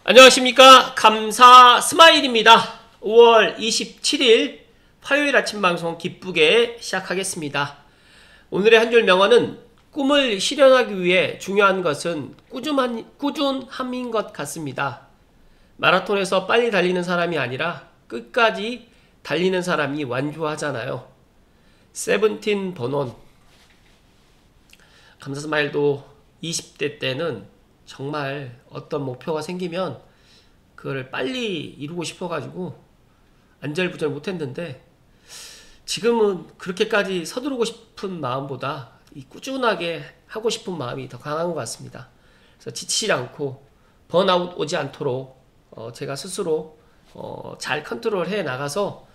안녕하십니까. 감사 스마일입니다. 5월 27일 화요일 아침 방송 기쁘게 시작하겠습니다. 오늘의 한 줄 명언은 꿈을 실현하기 위해 중요한 것은 꾸준함인 것 같습니다. 마라톤에서 빨리 달리는 사람이 아니라 끝까지 달리는 사람이 완주하잖아요. 세븐틴 버논. 감사 스마일도 20대 때는 정말 어떤 목표가 생기면 그걸 빨리 이루고 싶어가지고 안절부절 못했는데, 지금은 그렇게까지 서두르고 싶은 마음보다 이 꾸준하게 하고 싶은 마음이 더 강한 것 같습니다. 그래서 지치지 않고 번아웃 오지 않도록 제가 스스로 잘 컨트롤해 나가서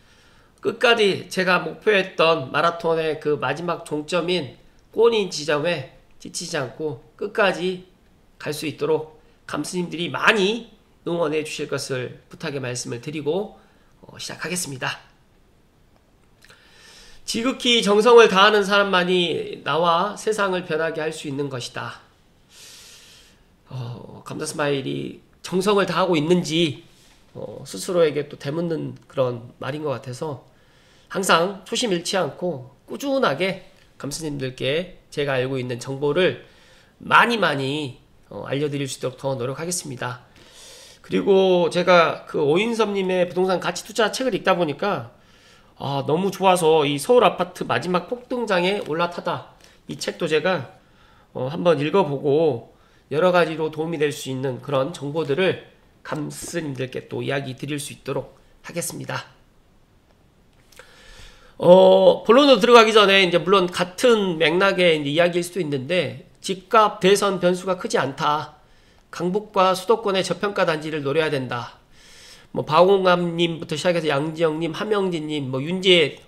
끝까지 제가 목표했던 마라톤의 그 마지막 종점인 골인 지점에 지치지 않고 끝까지 갈 수 있도록 감스님들이 많이 응원해 주실 것을 부탁의 말씀을 드리고 시작하겠습니다. 지극히 정성을 다하는 사람만이 나와 세상을 변하게 할 수 있는 것이다. 감사 스마일이 정성을 다하고 있는지 스스로에게 또 되묻는 그런 말인 것 같아서 항상 초심 잃지 않고 꾸준하게 감스님들께 제가 알고 있는 정보를 많이 알려드릴 수 있도록 더 노력하겠습니다. 그리고 제가 그 오인섭님의 부동산 가치 투자 책을 읽다 보니까 너무 좋아서 이 서울 아파트 마지막 폭등장에 올라타다, 이 책도 제가 한번 읽어보고 여러 가지로 도움이 될 수 있는 그런 정보들을 감스님들께 또 이야기 드릴 수 있도록 하겠습니다. 본론으로 들어가기 전에 이제 물론 같은 맥락의 이제 이야기일 수도 있는데, 집값 대선 변수가 크지 않다. 강북과 수도권의 저평가 단지를 노려야 된다. 박홍감님부터 시작해서 양지영님, 함영진님, 윤재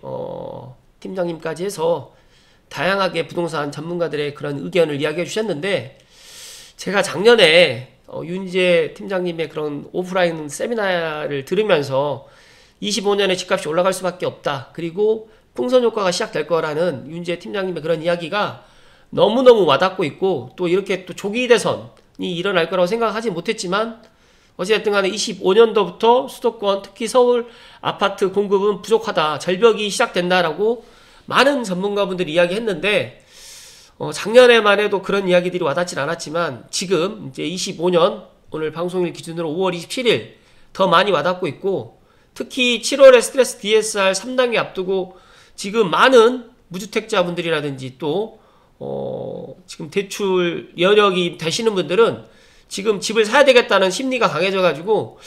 팀장님까지 해서 다양하게 부동산 전문가들의 그런 의견을 이야기해 주셨는데, 제가 작년에 윤재 팀장님의 그런 오프라인 세미나를 들으면서 25년에 집값이 올라갈 수밖에 없다. 그리고 풍선 효과가 시작될 거라는 윤재 팀장님의 그런 이야기가 너무너무 와닿고 있고, 또 이렇게 또 조기 대선이 일어날 거라고 생각하지 못했지만 어쨌든 간에 25년도부터 수도권, 특히 서울 아파트 공급은 부족하다, 절벽이 시작된다라고 많은 전문가분들이 이야기했는데, 작년에만 해도 그런 이야기들이 와닿진 않았지만 지금 이제 25년 오늘 방송일 기준으로 5월 27일 더 많이 와닿고 있고, 특히 7월에 스트레스 DSR 3단계 앞두고 지금 많은 무주택자분들이라든지 또 지금 대출 여력이 되시는 분들은 지금 집을 사야 되겠다는 심리가 강해져가지고,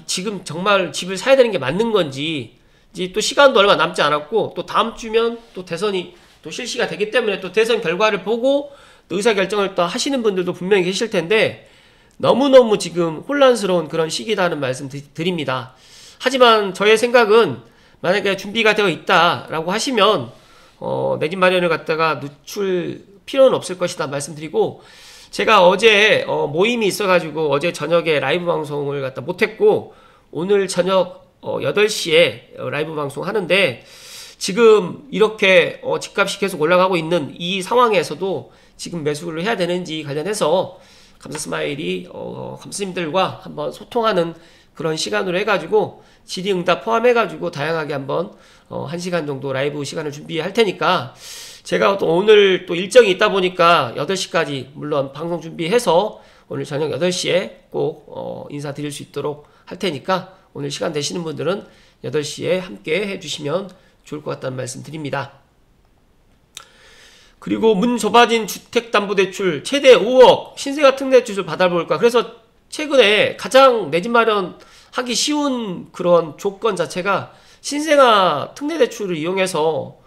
지금 정말 집을 사야 되는 게 맞는 건지, 이제 또 시간도 얼마 남지 않았고, 또 다음 주면 또 대선이 또 실시가 되기 때문에 또 대선 결과를 보고 또 의사결정을 또 하시는 분들도 분명히 계실 텐데, 너무너무 지금 혼란스러운 그런 시기다는 말씀 드립니다. 하지만 저의 생각은, 만약에 준비가 되어 있다라고 하시면 내 집 마련을 갖다가 늦출 필요는 없을 것이다 말씀드리고, 제가 어제 모임이 있어가지고 어제 저녁에 라이브 방송을 갖다 못했고, 오늘 저녁 8시에 라이브 방송 하는데, 지금 이렇게 집값이 계속 올라가고 있는 이 상황에서도 지금 매수를 해야 되는지 관련해서 감사 스마일이 감스님들과 한번 소통하는 그런 시간으로 해가지고 질의응답 포함해가지고 다양하게 한번 1시간 정도 라이브 시간을 준비할 테니까, 제가 또 오늘 또 일정이 있다 보니까 8시까지 물론 방송 준비해서 오늘 저녁 8시에 꼭 인사드릴 수 있도록 할 테니까, 오늘 시간 되시는 분들은 8시에 함께 해주시면 좋을 것 같다는 말씀 드립니다. 그리고 문 좁아진 주택담보대출 최대 5억 신생아 특례대출 받아볼까, 그래서 최근에 가장 내 집 마련 하기 쉬운 그런 조건 자체가 신생아 특례대출을 이용해서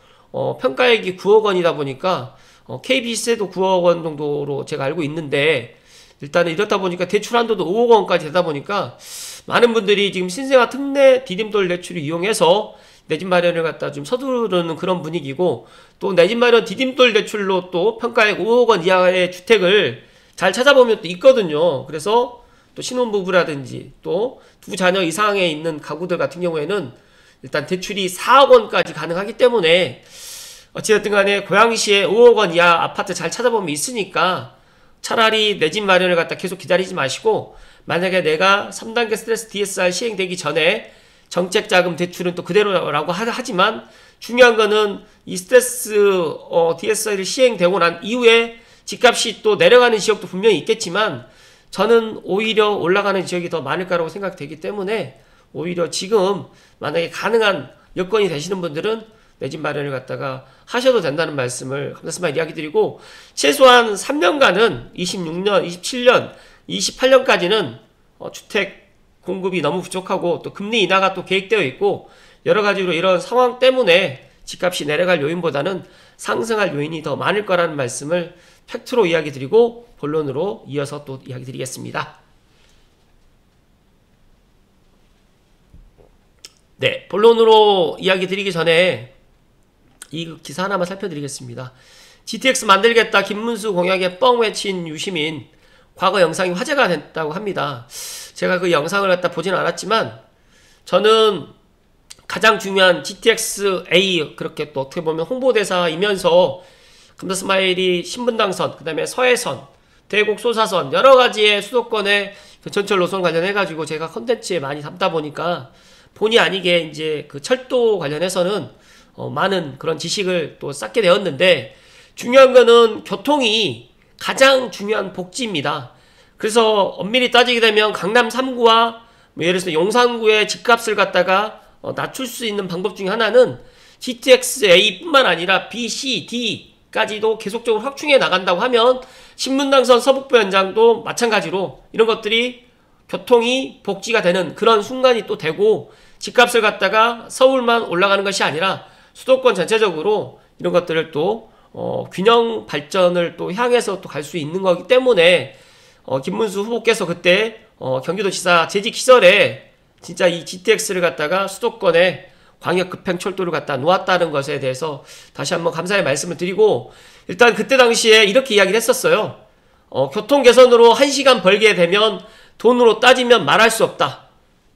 평가액이 9억 원이다 보니까 KB세도 9억 원 정도로 제가 알고 있는데, 일단은 이렇다 보니까 대출 한도도 5억 원까지 되다 보니까 많은 분들이 지금 신생아 특례 디딤돌 대출을 이용해서 내 집 마련을 갖다 좀 서두르는 그런 분위기고, 또 내 집 마련 디딤돌 대출로 또 평가액 5억 원 이하의 주택을 잘 찾아보면 또 있거든요. 그래서 또 신혼부부라든지 또 두 자녀 이상에 있는 가구들 같은 경우에는 일단 대출이 4억 원까지 가능하기 때문에, 어찌됐든 간에 고양시에 5억 원 이하 아파트 잘 찾아보면 있으니까 차라리 내 집 마련을 갖다 계속 기다리지 마시고, 만약에 내가 3단계 스트레스 DSR 시행되기 전에 정책 자금 대출은 또 그대로라고 하지만, 중요한 거는 이 스트레스 DSR이 시행되고 난 이후에 집값이 또 내려가는 지역도 분명히 있겠지만, 저는 오히려 올라가는 지역이 더 많을 거라고 생각되기 때문에, 오히려 지금 만약에 가능한 여건이 되시는 분들은 내 집 마련을 갖다가 하셔도 된다는 말씀을 감사스마일 이야기 드리고, 최소한 3년간은 26년, 27년, 28년까지는 주택 공급이 너무 부족하고 또 금리 인하가 또 계획되어 있고, 여러 가지로 이런 상황 때문에 집값이 내려갈 요인보다는 상승할 요인이 더 많을 거라는 말씀을 팩트로 이야기 드리고, 본론으로 이어서 또 이야기 드리겠습니다. 네, 본론으로 이야기 드리기 전에 이 기사 하나만 살펴드리겠습니다. GTX 만들겠다 김문수 공약에 뻥 외친 유시민, 과거 영상이 화제가 됐다고 합니다. 제가 그 영상을 갖다 보진 않았지만, 저는 가장 중요한 GTX-A, 그렇게 또 어떻게 보면 홍보대사이면서 감사스마일이 신분당선, 그 다음에 서해선, 대곡 소사선, 여러가지의 수도권의 그 전철 노선 관련해가지고 제가 컨텐츠에 많이 담다 보니까, 본의 아니게 이제 그 철도 관련해서는 많은 그런 지식을 또 쌓게 되었는데, 중요한 거는 교통이 가장 중요한 복지입니다. 그래서 엄밀히 따지게 되면 강남 3구와 예를 들어서 용산구의 집값을 갖다가 낮출 수 있는 방법 중에 하나는 GTX-A 뿐만 아니라 B, C, D까지도 계속적으로 확충해 나간다고 하면, 신분당선 서북부 연장도 마찬가지로 이런 것들이 교통이 복지가 되는 그런 순간이 또 되고, 집값을 갖다가 서울만 올라가는 것이 아니라 수도권 전체적으로 이런 것들을 또 균형 발전을 또 향해서 또 갈 수 있는 거기 때문에, 김문수 후보께서 그때 경기도지사 재직 시절에 진짜 이 GTX를 갖다가 수도권에 광역급행철도를 갖다 놓았다는 것에 대해서 다시 한번 감사의 말씀을 드리고, 일단 그때 당시에 이렇게 이야기를 했었어요. 교통 개선으로 1시간 벌게 되면 돈으로 따지면 말할 수 없다,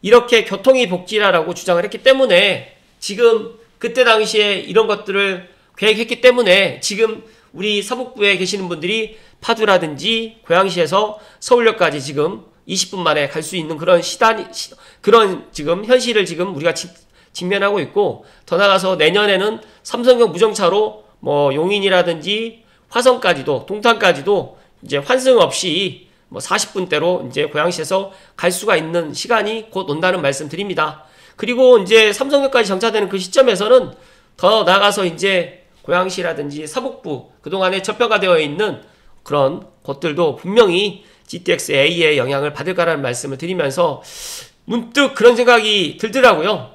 이렇게 교통이 복지라라고 주장을 했기 때문에, 지금 그때 당시에 이런 것들을 계획했기 때문에 지금 우리 서북부에 계시는 분들이 파주라든지 고양시에서 서울역까지 지금 20분 만에 갈 수 있는 그런 그런 지금 현실을 지금 우리가 직면하고 있고, 더 나아가서 내년에는 삼성역 무정차로 뭐 용인이라든지 화성까지도, 동탄까지도 이제 환승 없이 뭐 40분대로 이제 고양시에서 갈 수가 있는 시간이 곧 온다는 말씀 드립니다. 그리고 이제 삼성역까지 정차되는 그 시점에서는 더 나아가서 이제 고양시라든지 서북부, 그동안에 저평가되어 있는 그런 곳들도 분명히 GTX-A의 영향을 받을 거라는 말씀을 드리면서, 문득 그런 생각이 들더라고요.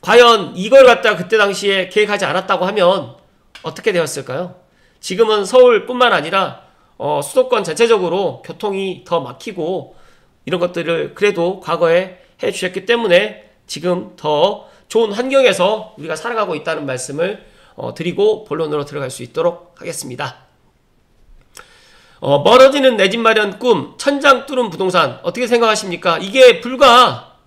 과연 이걸 갖다 그때 당시에 계획하지 않았다고 하면 어떻게 되었을까요? 지금은 서울뿐만 아니라 수도권 전체적으로 교통이 더 막히고, 이런 것들을 그래도 과거에 해 주셨기 때문에 지금 더 좋은 환경에서 우리가 살아가고 있다는 말씀을 드리고 본론으로 들어갈 수 있도록 하겠습니다. 멀어지는 내 집 마련 꿈, 천장 뚫은 부동산, 어떻게 생각하십니까? 이게 불과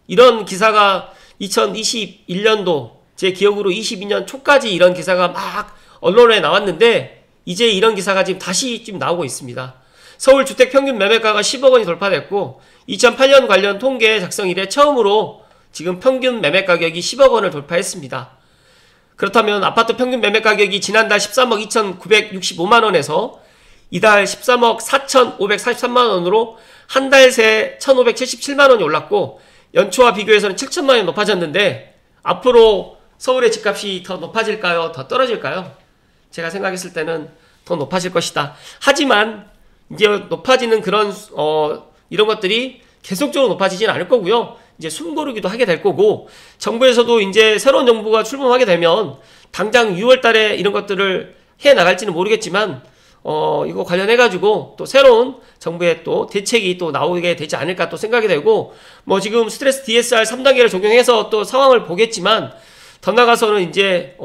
이런 기사가 2021년도 제 기억으로 22년 초까지 이런 기사가 막 언론에 나왔는데, 이제 이런 기사가 지금 다시 좀 나오고 있습니다. 서울 주택 평균 매매가가 10억 원이 돌파됐고, 2008년 관련 통계 작성 이래 처음으로 지금 평균 매매 가격이 10억 원을 돌파했습니다. 그렇다면 아파트 평균 매매 가격이 지난달 13억 2,965만 원에서 이달 13억 4,543만 원으로 한 달 새 1,577만 원이 올랐고, 연초와 비교해서는 7천만 원이 높아졌는데, 앞으로 서울의 집값이 더 높아질까요? 더 떨어질까요? 제가 생각했을 때는 더 높아질 것이다. 하지만 이제 높아지는 그런 이런 것들이 계속적으로 높아지진 않을 거고요. 이제 숨고르기도 하게 될 거고, 정부에서도 이제 새로운 정부가 출범하게 되면 당장 6월 달에 이런 것들을 해 나갈지는 모르겠지만, 이거 관련해가지고 또 새로운 정부의 또 대책이 또 나오게 되지 않을까 또 생각이 되고, 뭐 지금 스트레스 DSR 3단계를 적용해서 또 상황을 보겠지만, 더 나가서는 이제,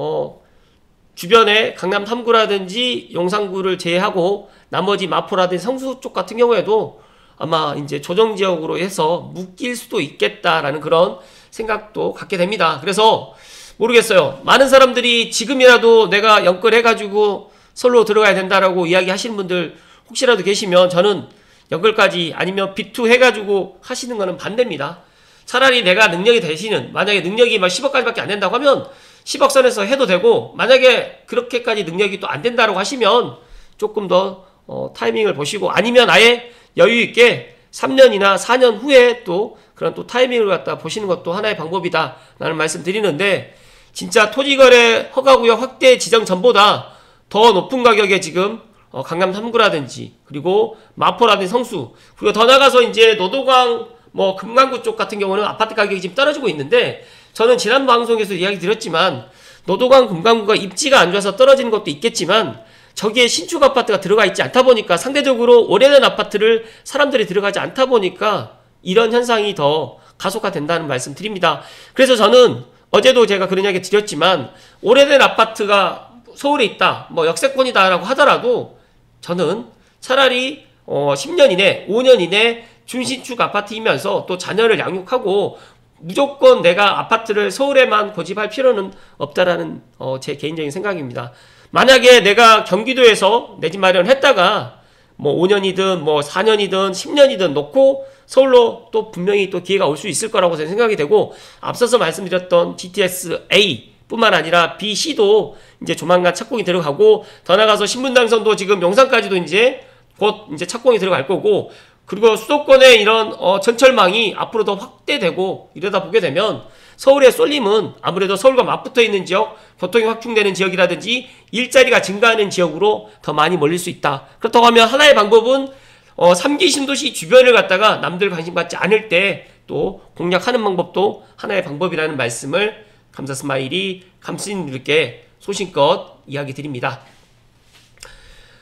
주변에 강남 3구라든지 용산구를 제외하고 나머지 마포라든지 성수 쪽 같은 경우에도 아마 이제 조정지역으로 해서 묶일 수도 있겠다라는 그런 생각도 갖게 됩니다. 그래서 모르겠어요. 많은 사람들이 지금이라도 내가 연끌해가지고 서울로 들어가야 된다라고 이야기하시는 분들 혹시라도 계시면 저는 연결까지 아니면 B2 해가지고 하시는 거는 반대입니다. 차라리 내가 능력이 되시는, 만약에 능력이 막 10억까지밖에 안 된다고 하면 10억 선에서 해도 되고, 만약에 그렇게까지 능력이 또 안 된다고 하시면 조금 더 타이밍을 보시고, 아니면 아예 여유 있게 3년이나 4년 후에 또 그런 또 타이밍을 갖다 보시는 것도 하나의 방법이다 라는 말씀 드리는데, 진짜 토지거래 허가구역 확대 지정 전보다 더 높은 가격에 지금 강남 3구라든지 그리고 마포라든지 성수, 그리고 더 나가서 이제 노도강 뭐 금강구 쪽 같은 경우는 아파트 가격이 지금 떨어지고 있는데, 저는 지난 방송에서 이야기 드렸지만 노도강 금강구가 입지가 안 좋아서 떨어지는 것도 있겠지만 저기에 신축 아파트가 들어가 있지 않다 보니까, 상대적으로 오래된 아파트를 사람들이 들어가지 않다 보니까 이런 현상이 더 가속화된다는 말씀 드립니다. 그래서 저는 어제도 제가 그런 이야기 드렸지만, 오래된 아파트가 서울에 있다, 뭐 역세권이다라고 하더라도 저는 차라리 10년 이내, 5년 이내 준신축 아파트이면서 또 자녀를 양육하고 무조건 내가 아파트를 서울에만 고집할 필요는 없다라는 제 개인적인 생각입니다. 만약에 내가 경기도에서 내 집 마련했다가 뭐 5년이든 뭐 4년이든 10년이든 놓고 서울로 또 분명히 또 기회가 올 수 있을 거라고 저는 생각이 되고, 앞서서 말씀드렸던 GTS A 뿐만 아니라 B, C도 이제 조만간 착공이 들어가고, 더 나가서 신분당선도 지금 용산까지도 이제 곧 이제 착공이 들어갈 거고, 그리고 수도권의 이런 전철망이 앞으로 더 확대되고 이러다 보게 되면 서울의 쏠림은 아무래도 서울과 맞붙어 있는 지역, 교통이 확충되는 지역이라든지 일자리가 증가하는 지역으로 더 많이 몰릴 수 있다. 그렇다고 하면 하나의 방법은 3기 신도시 주변을 갖다가 남들 관심 갖지 않을 때 또 공략하는 방법도 하나의 방법이라는 말씀을 감사스마일이 감스님들께 소신껏 이야기 드립니다.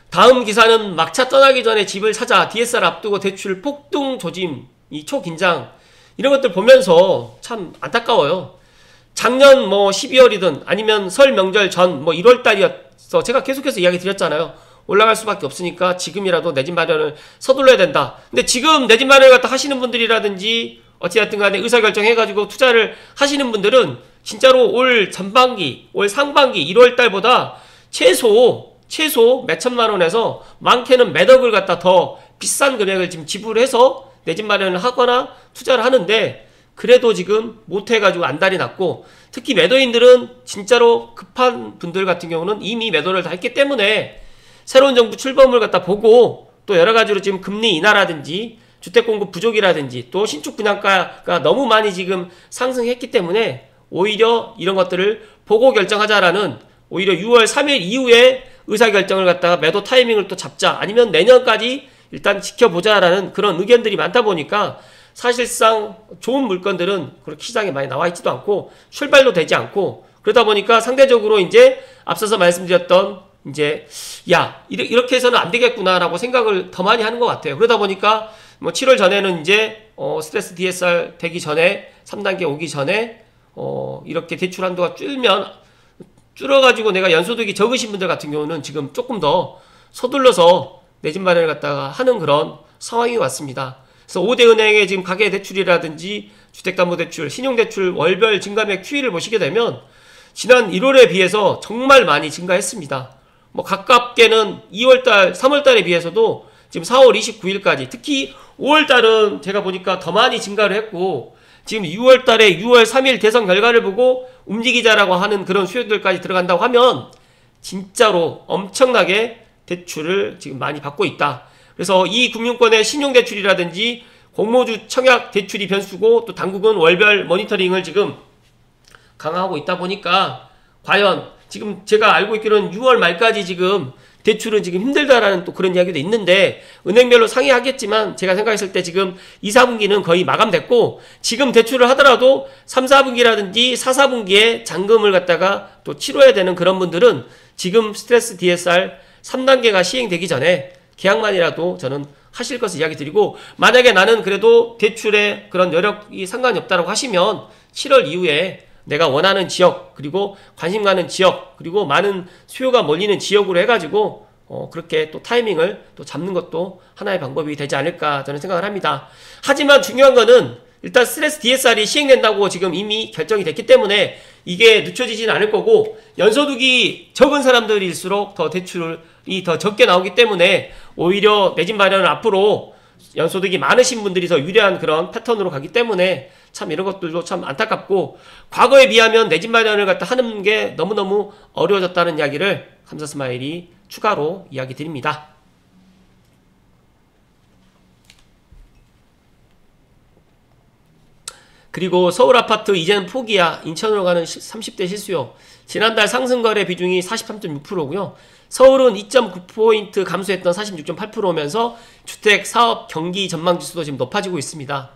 다음 기사는 막차 떠나기 전에 집을 찾아 DSR 앞두고 대출 폭등 조짐, 이 초긴장, 이런 것들 보면서 참 안타까워요. 작년 뭐 12월이든 아니면 설 명절 전 뭐 1월 달이었어. 제가 계속해서 이야기 드렸잖아요. 올라갈 수밖에 없으니까 지금이라도 내 집 마련을 서둘러야 된다. 근데 지금 내 집 마련을 갖다 하시는 분들이라든지 어찌됐든 간에 의사결정해가지고 투자를 하시는 분들은 진짜로 올 전반기, 올 상반기 1월 달보다 최소 몇 천만 원에서 많게는 몇 억을 갖다 더 비싼 금액을 지금 지불해서 내 집 마련을 하거나 투자를 하는데, 그래도 지금 못해가지고 안달이 났고, 특히 매도인들은 진짜로 급한 분들 같은 경우는 이미 매도를 다 했기 때문에 새로운 정부 출범을 갖다 보고, 또 여러가지로 지금 금리 인하라든지 주택 공급 부족이라든지 또 신축 분양가가 너무 많이 지금 상승했기 때문에 오히려 이런 것들을 보고 결정하자라는, 오히려 6월 3일 이후에 의사결정을 갖다가 매도 타이밍을 또 잡자, 아니면 내년까지 일단 지켜보자라는 그런 의견들이 많다 보니까 사실상 좋은 물건들은 그렇게 시장에 많이 나와 있지도 않고 출발도 되지 않고, 그러다 보니까 상대적으로 이제 앞서서 말씀드렸던 이제 이렇게 해서는 안 되겠구나라고 생각을 더 많이 하는 것 같아요. 그러다 보니까 뭐 7월 전에는 이제 스트레스 DSR 되기 전에 3단계 오기 전에 이렇게 대출 한도가 줄어가지고 내가 연소득이 적으신 분들 같은 경우는 지금 조금 더 서둘러서 내 집 마련을 갖다가 하는 그런 상황이 왔습니다. 그래서 5대 은행의 지금 가계대출이라든지 주택담보대출, 신용대출 월별 증가액 추이를 보시게 되면 지난 1월에 비해서 정말 많이 증가했습니다. 뭐 가깝게는 2월달, 3월달에 비해서도 지금 4월 29일까지, 특히 5월달은 제가 보니까 더 많이 증가를 했고, 지금 6월달에 6월 3일 대선 결과를 보고 움직이자라고 하는 그런 수요들까지 들어간다고 하면 진짜로 엄청나게 대출을 지금 많이 받고 있다. 그래서 이 금융권의 신용대출이라든지 공모주 청약 대출이 변수고, 또 당국은 월별 모니터링을 지금 강화하고 있다 보니까 과연 지금 제가 알고 있기로는 6월 말까지 지금 대출은 지금 힘들다라는 또 그런 이야기도 있는데, 은행별로 상이하겠지만 제가 생각했을 때 지금 2, 4분기는 거의 마감됐고, 지금 대출을 하더라도 3, 4분기라든지 4, 4분기에 잔금을 갖다가 또 치러야 되는 그런 분들은 지금 스트레스 DSR 3단계가 시행되기 전에 계약만이라도 저는 하실 것을 이야기 드리고, 만약에 나는 그래도 대출에 그런 여력이 상관이 없다고 하시면 7월 이후에 내가 원하는 지역, 그리고 관심 가는 지역, 그리고 많은 수요가 몰리는 지역으로 해가지고 그렇게 또 타이밍을 또 잡는 것도 하나의 방법이 되지 않을까 저는 생각을 합니다. 하지만 중요한 거는 일단 스트레스 DSR이 시행된다고 지금 이미 결정이 됐기 때문에 이게 늦춰지지는 않을 거고, 연소득이 적은 사람들일수록 더 대출이 더 적게 나오기 때문에 오히려 내 집 마련은 앞으로 연소득이 많으신 분들이 더 유리한 그런 패턴으로 가기 때문에 참 이런 것들도 참 안타깝고, 과거에 비하면 내 집 마련을 갖다 하는 게 너무너무 어려워졌다는 이야기를 감사스마일이 추가로 이야기 드립니다. 그리고 서울 아파트 이제는 포기야. 인천으로 가는 30대 실수요. 지난달 상승거래 비중이 43.6%고요. 서울은 2.9포인트 감소했던 46.8%면서 주택 사업 경기 전망 지수도 지금 높아지고 있습니다.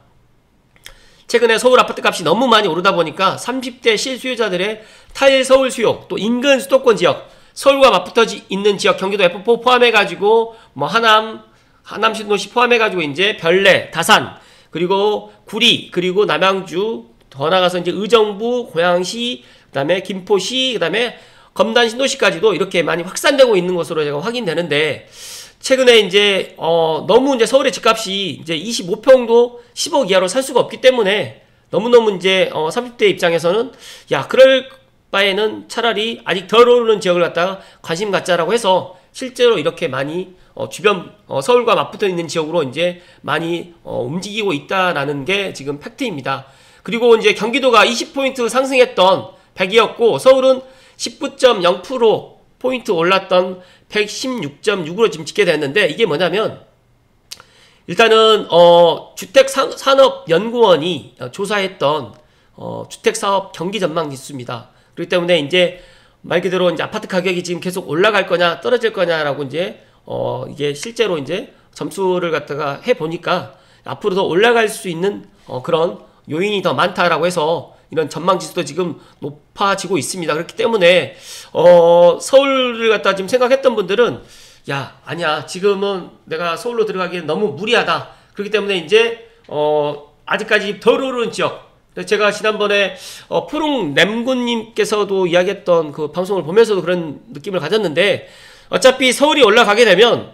최근에 서울 아파트 값이 너무 많이 오르다 보니까 30대 실수요자들의 탈서울 수요, 또 인근 수도권 지역, 서울과 맞붙어 있는 지역, 경기도 F4 포함해가지고 뭐 하남 신도시 포함해가지고 이제 별내, 다산, 그리고 구리, 그리고 남양주, 더 나가서 이제 의정부, 고양시, 그 다음에 김포시, 그 다음에 검단 신도시까지도 이렇게 많이 확산되고 있는 것으로 제가 확인되는데, 최근에 이제 너무 이제 서울의 집값이 이제 25평도 10억 이하로 살 수가 없기 때문에 너무너무 이제 30대 입장에서는 야, 그럴 바에는 차라리 아직 덜 오르는 지역을 갖다가 관심 갖자라고 해서 실제로 이렇게 많이 주변 서울과 맞붙어 있는 지역으로 이제 많이 움직이고 있다라는 게 지금 팩트입니다. 그리고 이제 경기도가 20포인트 상승했던 100이었고 서울은 19.0% 올랐던 116.6으로 지금 찍게 됐는데, 이게 뭐냐면 일단은 주택산업연구원이 조사했던 주택사업 경기 전망 지수입니다. 그렇기 때문에 이제 말 그대로 이제 아파트 가격이 지금 계속 올라갈 거냐 떨어질 거냐라고 이제 이게 실제로 이제 점수를 갖다가 해 보니까 앞으로 더 올라갈 수 있는 그런 요인이 더 많다라고 해서 이런 전망 지수도 지금 높아지고 있습니다. 그렇기 때문에 서울을 갖다 지금 생각했던 분들은 야, 아니야, 지금은 내가 서울로 들어가기엔 너무 무리하다. 그렇기 때문에 이제 아직까지 덜 오르는 지역, 제가 지난번에 푸릉 램군님께서도 이야기했던 그 방송을 보면서도 그런 느낌을 가졌는데, 어차피 서울이 올라가게 되면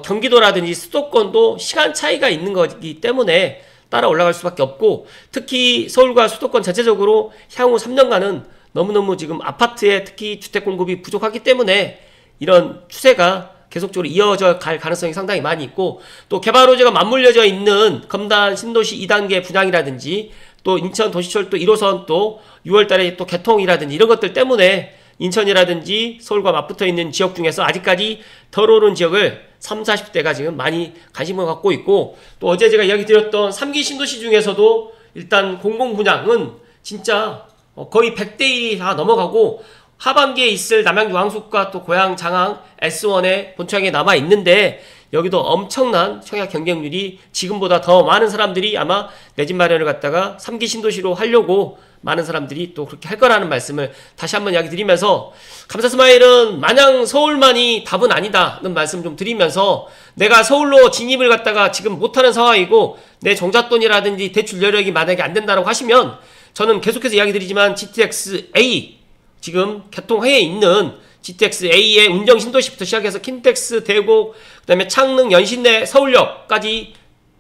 경기도라든지 수도권도 시간 차이가 있는 거기 때문에 따라 올라갈 수밖에 없고, 특히 서울과 수도권 자체적으로 향후 3년간은 너무너무 지금 아파트에 특히 주택 공급이 부족하기 때문에 이런 추세가 계속적으로 이어져 갈 가능성이 상당히 많이 있고, 또 개발 호재가 맞물려져 있는 검단 신도시 2단계 분양이라든지 또 인천 도시철도 1호선 또 6월달에 또 개통이라든지 이런 것들 때문에 인천이라든지 서울과 맞붙어 있는 지역 중에서 아직까지 덜 오른 지역을 30, 40대가 지금 많이 관심을 갖고 있고, 또 어제 제가 이야기 드렸던 3기 신도시 중에서도 일단 공공분양은 진짜 거의 100대 1이 다 넘어가고, 하반기에 있을 남양주 왕숙과 또 고양 장항 S1의 본청에 남아 있는데 여기도 엄청난 청약 경쟁률이 지금보다 더 많은 사람들이 아마 내 집 마련을 갖다가 3기 신도시로 하려고 많은 사람들이 또 그렇게 할 거라는 말씀을 다시 한번 이야기 드리면서, 감사스마일은 마냥 서울만이 답은 아니다는 말씀 좀 드리면서, 내가 서울로 진입을 갖다가 지금 못하는 상황이고 내 종잣돈이라든지 대출 여력이 만약에 안 된다고 하시면 저는 계속해서 이야기 드리지만 GTX-A 지금 개통해에 있는 GTX-A의 운정 신도시부터 시작해서 킨텍스, 대곡, 그 다음에 창릉, 연신내, 서울역까지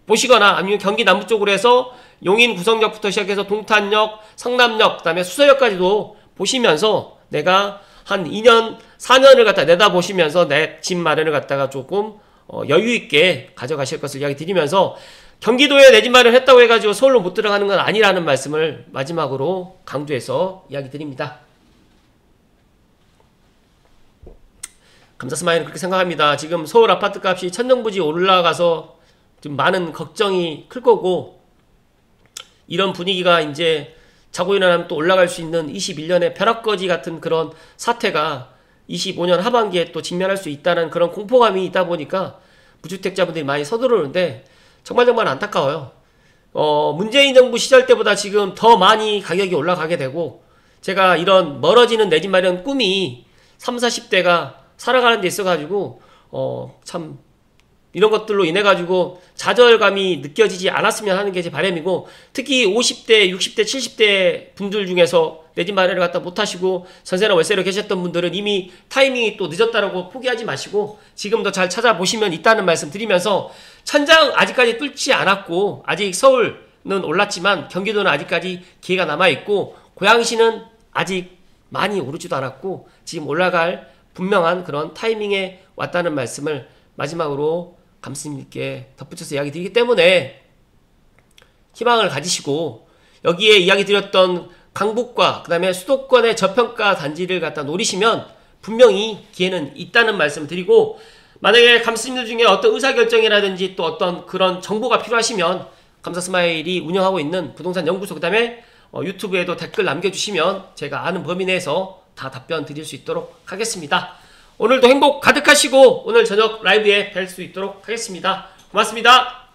보시거나 아니면 경기 남부 쪽으로 해서 용인 구성역부터 시작해서 동탄역, 성남역, 그 다음에 수서역까지도 보시면서 내가 한 2년, 4년을 갖다 내다보시면서 내 집 마련을 갖다가 조금 여유있게 가져가실 것을 이야기 드리면서, 경기도에 내 집 마련 했다고 해가지고 서울로 못 들어가는 건 아니라는 말씀을 마지막으로 강조해서 이야기 드립니다. 감사스마일은 그렇게 생각합니다. 지금 서울 아파트 값이 천정부지 올라가서 좀 많은 걱정이 클 거고, 이런 분위기가 이제 자고 일어나면 또 올라갈 수 있는 21년의 벼락거지 같은 그런 사태가 25년 하반기에 또 직면할 수 있다는 그런 공포감이 있다 보니까 무주택자분들이 많이 서두르는데 정말 안타까워요. 문재인 정부 시절 때보다 지금 더 많이 가격이 올라가게 되고, 제가 이런 멀어지는 내 집 마련 꿈이 30, 40대가 살아가는 데 있어가지고 참 이런 것들로 인해가지고 좌절감이 느껴지지 않았으면 하는 게 제 바람이고, 특히 50대, 60대, 70대 분들 중에서 내 집 마련을 갖다 못하시고 전세나 월세로 계셨던 분들은 이미 타이밍이 또 늦었다라고 포기하지 마시고 지금도 잘 찾아보시면 있다는 말씀 드리면서, 천장 아직까지 뚫지 않았고 아직 서울은 올랐지만 경기도는 아직까지 기회가 남아있고 고양시는 아직 많이 오르지도 않았고 지금 올라갈 분명한 그런 타이밍에 왔다는 말씀을 마지막으로 감독님께 덧붙여서 이야기 드리기 때문에 희망을 가지시고 여기에 이야기 드렸던 강북과 그 다음에 수도권의 저평가 단지를 갖다 노리시면 분명히 기회는 있다는 말씀을 드리고, 만약에 감독님들 중에 어떤 의사결정이라든지 또 어떤 그런 정보가 필요하시면 감사스마일이 운영하고 있는 부동산 연구소 그 다음에 유튜브에도 댓글 남겨주시면 제가 아는 범위 내에서 다 답변 드릴 수 있도록 하겠습니다. 오늘도 행복 가득하시고 오늘 저녁 라이브에 뵐 수 있도록 하겠습니다. 고맙습니다.